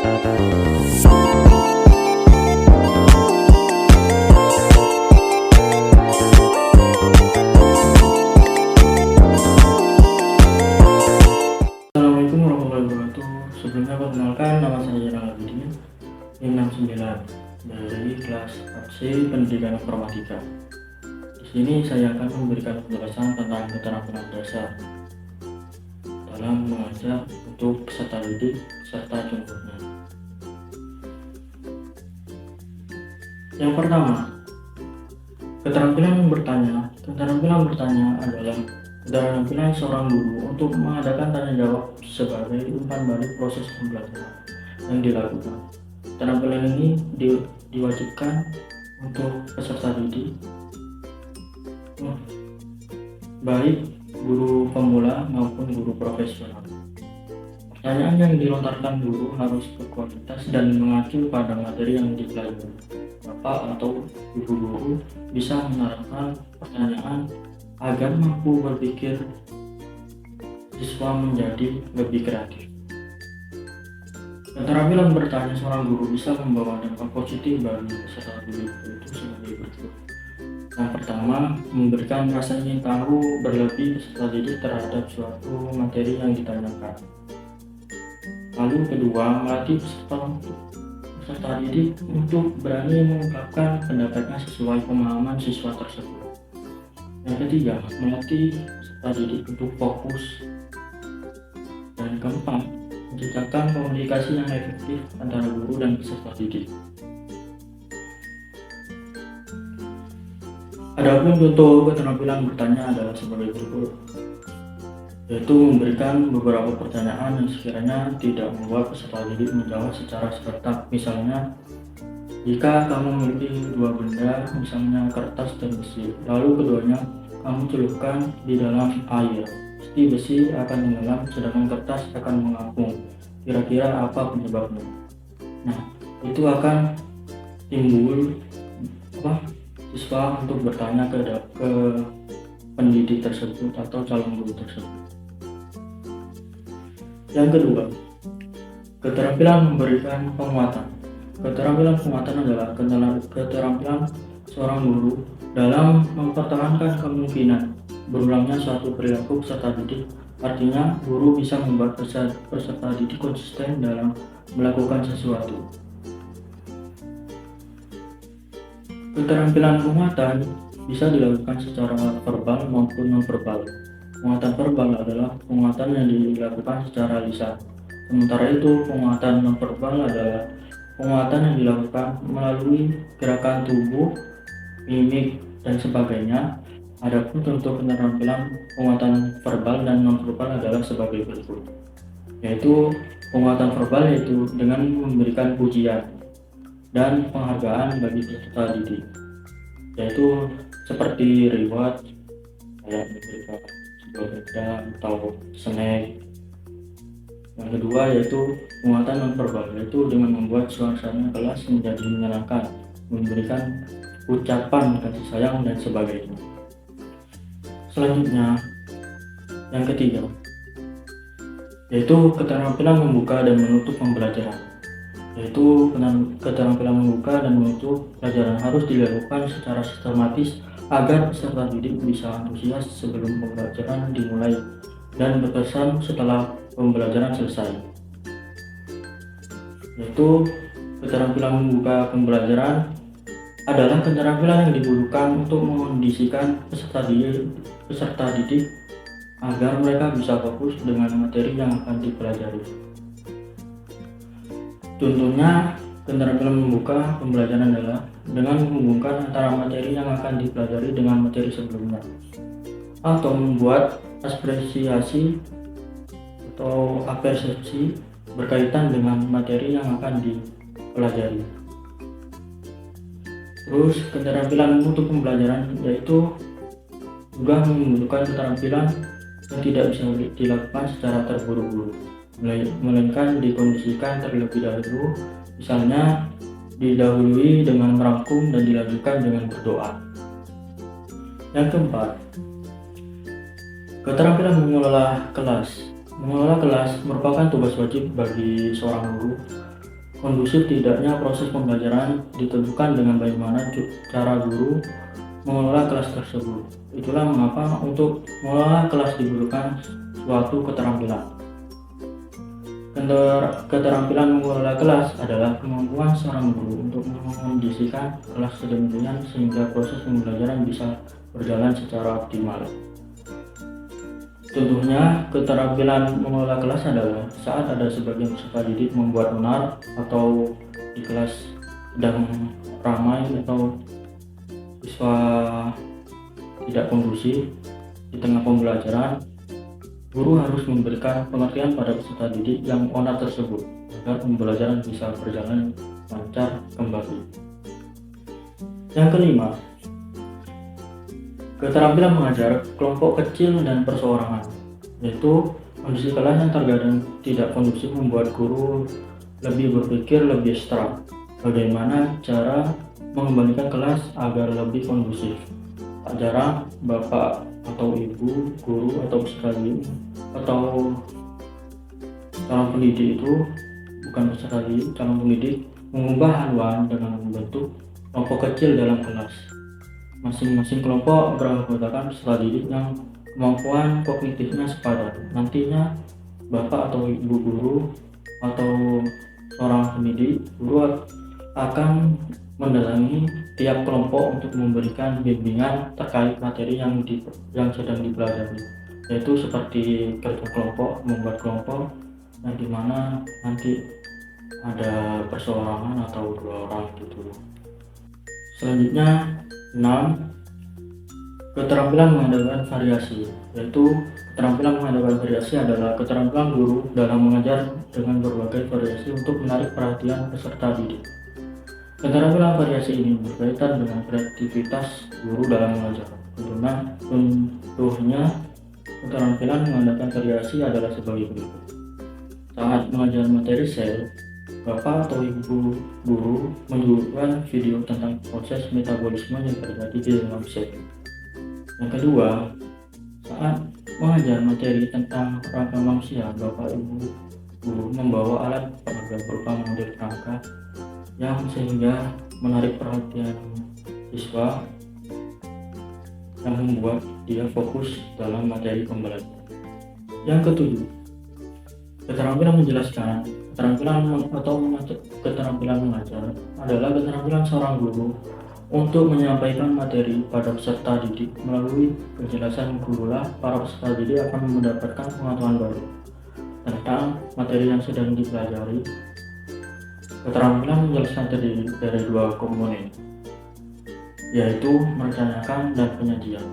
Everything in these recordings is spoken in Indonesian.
Assalamualaikum warahmatullahi wabarakatuh. Sebelumnya perkenalkan, nama saya Yenal Abidin, NIM 69 dari kelas AC Pendidikan Informatika. Di sini saya akan memberikan penjelasan tentang keterampilan dasar dalam mengajar untuk peserta didik serta contohnya. Yang pertama, keterampilan bertanya. Keterampilan bertanya adalah keterampilan seorang guru untuk mengadakan tanya jawab sebagai umpan balik proses pembelajaran yang dilakukan. Keterampilan ini diwajibkan untuk peserta didik, baik guru pemula maupun guru profesional. Pertanyaan yang dilontarkan guru harus berkualitas dan mengacu pada materi yang dipelajari. Bapak atau ibu guru bisa menerapkan pertanyaan agar mampu berpikir siswa menjadi lebih kreatif. Keterampilan bertanya seorang guru bisa membawa dampak positif bagi peserta didik itu sebagai berikut. Yang pertama, memberikan rasa ingin tahu berlebih peserta didik terhadap suatu materi yang ditanyakan. Lalu kedua, melatih peserta didik untuk berani mengungkapkan pendapatnya sesuai pemahaman siswa tersebut. Yang ketiga, melatih peserta didik untuk fokus. Dan keempat, menciptakan komunikasi yang efektif antara guru dan peserta didik. Adapun contoh keterampilan bertanya adalah sebagai berikut, yaitu memberikan beberapa pertanyaan yang sekiranya tidak membuat peserta didik menjawab secara serentak. Misalnya, jika kamu memiliki dua benda, misalnya kertas dan besi, lalu keduanya kamu celupkan di dalam air, pasti besi akan tenggelam sedangkan kertas akan mengapung. Kira-kira apa penyebabnya? Nah, itu akan timbul siswa untuk bertanya ke pendidik tersebut atau calon guru tersebut. Yang kedua, keterampilan memberikan penguatan. Keterampilan penguatan adalah keterampilan seorang guru dalam mempertahankan kemungkinan berulangnya suatu perilaku peserta didik. Artinya, guru bisa membuat peserta didik konsisten dalam melakukan sesuatu. Keterampilan penguatan bisa dilakukan secara verbal maupun non-verbal. Penguatan verbal adalah penguatan yang dilakukan secara lisan. Sementara itu, penguatan non-verbal adalah penguatan yang dilakukan melalui gerakan tubuh, mimik, dan sebagainya. Adapun contoh keterampilan penguatan verbal dan non-verbal adalah sebagai berikut, yaitu penguatan verbal yaitu dengan memberikan pujian dan penghargaan bagi peserta didik, yaitu seperti reward, kayak memberikan sebuah benda atau snack. Yang kedua yaitu penguatan non-verbal, yaitu dengan membuat suasana kelas menjadi menyenangkan, memberikan ucapan kasih sayang dan sebagainya. Selanjutnya, yang ketiga, yaitu keterampilan membuka dan menutup pembelajaran. Yaitu keterampilan membuka dan menutup pelajaran harus dilakukan secara sistematis agar peserta didik bisa antusias sebelum pembelajaran dimulai dan berkesan setelah pembelajaran selesai. Yaitu keterampilan membuka pembelajaran adalah keterampilan yang dibutuhkan untuk mengondisikan peserta didik agar mereka bisa fokus dengan materi yang akan dipelajari. Contohnya, keterampilan membuka pembelajaran adalah dengan menghubungkan antara materi yang akan dipelajari dengan materi sebelumnya, atau membuat apresiasi atau persepsi berkaitan dengan materi yang akan dipelajari. Terus, keterampilan menutup pembelajaran yaitu juga membutuhkan keterampilan yang tidak bisa dilakukan secara terburu-buru, melainkan dikondisikan terlebih dahulu, misalnya didahului dengan merangkum dan dilanjutkan dengan berdoa. Yang keempat, keterampilan mengelola kelas. Mengelola kelas merupakan tugas wajib bagi seorang guru Kondusif tidaknya proses pembelajaran ditentukan dengan bagaimana cara guru mengelola kelas tersebut. Itulah mengapa untuk mengelola kelas dibutuhkan suatu keterampilan. Keterampilan mengelola kelas adalah kemampuan seorang guru untuk mengondisikan kelas sedemikian sehingga proses pembelajaran bisa berjalan secara optimal. Contohnya, keterampilan mengelola kelas adalah saat ada sebagian peserta didik membuat onar atau di kelas sedang ramai atau siswa tidak kondusif di tengah pembelajaran, guru harus memberikan pengertian pada peserta didik yang onar tersebut agar pembelajaran bisa berjalan lancar kembali. Yang kelima, keterampilan mengajar kelompok kecil dan perseorangan, yaitu kondisi kelas yang terkadang tidak kondusif membuat guru lebih berpikir lebih abstrak bagaimana cara mengembalikan kelas agar lebih kondusif. Tak jarang bapak atau ibu, guru atau peserta didik atau calon pendidik itu bukan peserta didik, calon pendidik mengubah haluan dengan membentuk kelompok kecil dalam kelas. Masing-masing kelompok beranggotakan peserta didik yang kemampuan kognitifnya sepadan. Nantinya bapak atau ibu guru atau seorang pendidik, guru akan mendatangi tiap kelompok untuk memberikan bimbingan terkait materi yang sedang dipelajari, yaitu seperti kerja kelompok, membuat kelompok yang dimana nanti ada perseorangan atau 2 orang gitu. Selanjutnya 6. Keterampilan menghadapi variasi, yaitu keterampilan menghadapi variasi adalah keterampilan guru dalam mengajar dengan berbagai variasi untuk menarik perhatian peserta didik. Keterampilan variasi ini berkaitan dengan kreativitas guru dalam mengajar. Contohnya, keterampilan menghadapi variasi adalah sebagai berikut. Saat mengajar materi sel, bapak atau ibu guru menunjukkan video tentang proses metabolisme yang terjadi di dalam sel. Yang kedua, saat mengajar materi tentang kerangka manusia, bapak ibu guru membawa alat peraga berupa model kerangka yang sehingga menarik perhatian siswa yang membuat dia fokus dalam materi pembelajaran. Yang ketujuh, keterampilan menjelaskan. Keterampilan mengajar adalah keterampilan seorang guru untuk menyampaikan materi pada peserta didik. Melalui penjelasan gurulah para peserta didik akan mendapatkan pengetahuan baru tentang materi yang sedang dipelajari. Keterampilan menjelaskan terdiri dari 2 komponen, yaitu merencanakan dan penyajian.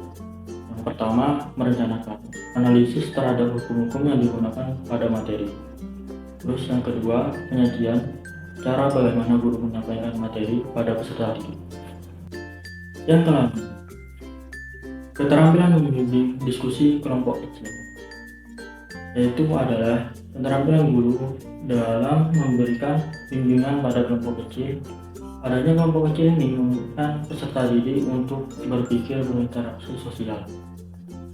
Yang pertama, merencanakan, analisis terhadap hukum-hukum yang digunakan pada materi. Terus yang kedua, penyajian, cara bagaimana guru menyampaikan materi pada peserta didik. Yang kelima, keterampilan membimbing diskusi kelompok kecil, yaitu adalah keterampilan guru dalam memberikan bimbingan pada kelompok kecil. Adanya kelompok kecil ini membutuhkan peserta didik untuk berpikir berinteraksi sosial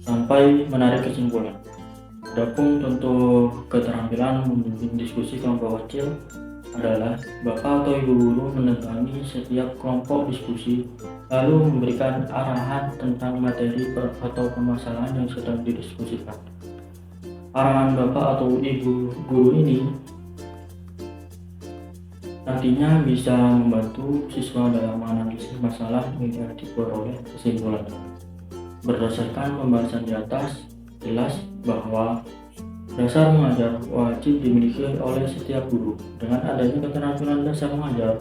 sampai menarik kesimpulan. Adapun contoh keterampilan membimbing diskusi kelompok kecil adalah bapak atau ibu guru mendatangi setiap kelompok diskusi lalu memberikan arahan tentang materi atau permasalahan yang sedang didiskusikan. Arahan bapak atau ibu guru ini nantinya bisa membantu siswa dalam menganalisis masalah hingga diperoleh kesimpulan. Berdasarkan pembahasan di atas, jelas bahwa dasar mengajar wajib dimiliki oleh setiap guru. Dengan adanya keterampilan dasar mengajar,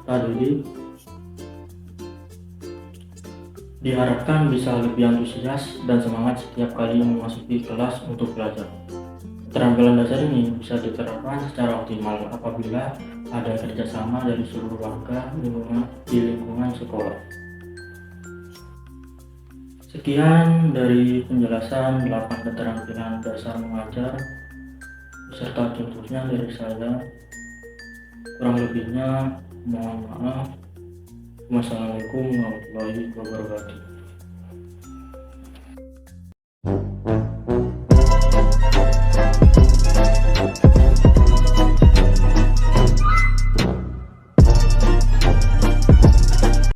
tadi diharapkan bisa lebih antusias dan semangat setiap kali memasuki kelas untuk belajar. Keterampilan dasar ini bisa diterapkan secara optimal apabila ada kerjasama dari seluruh warga di lingkungan sekolah. Sekian dari penjelasan 8 keterampilan dasar mengajar beserta contohnya dari saya. Kurang lebihnya mohon maaf. Wassalamualaikum warahmatullahi wabarakatuh.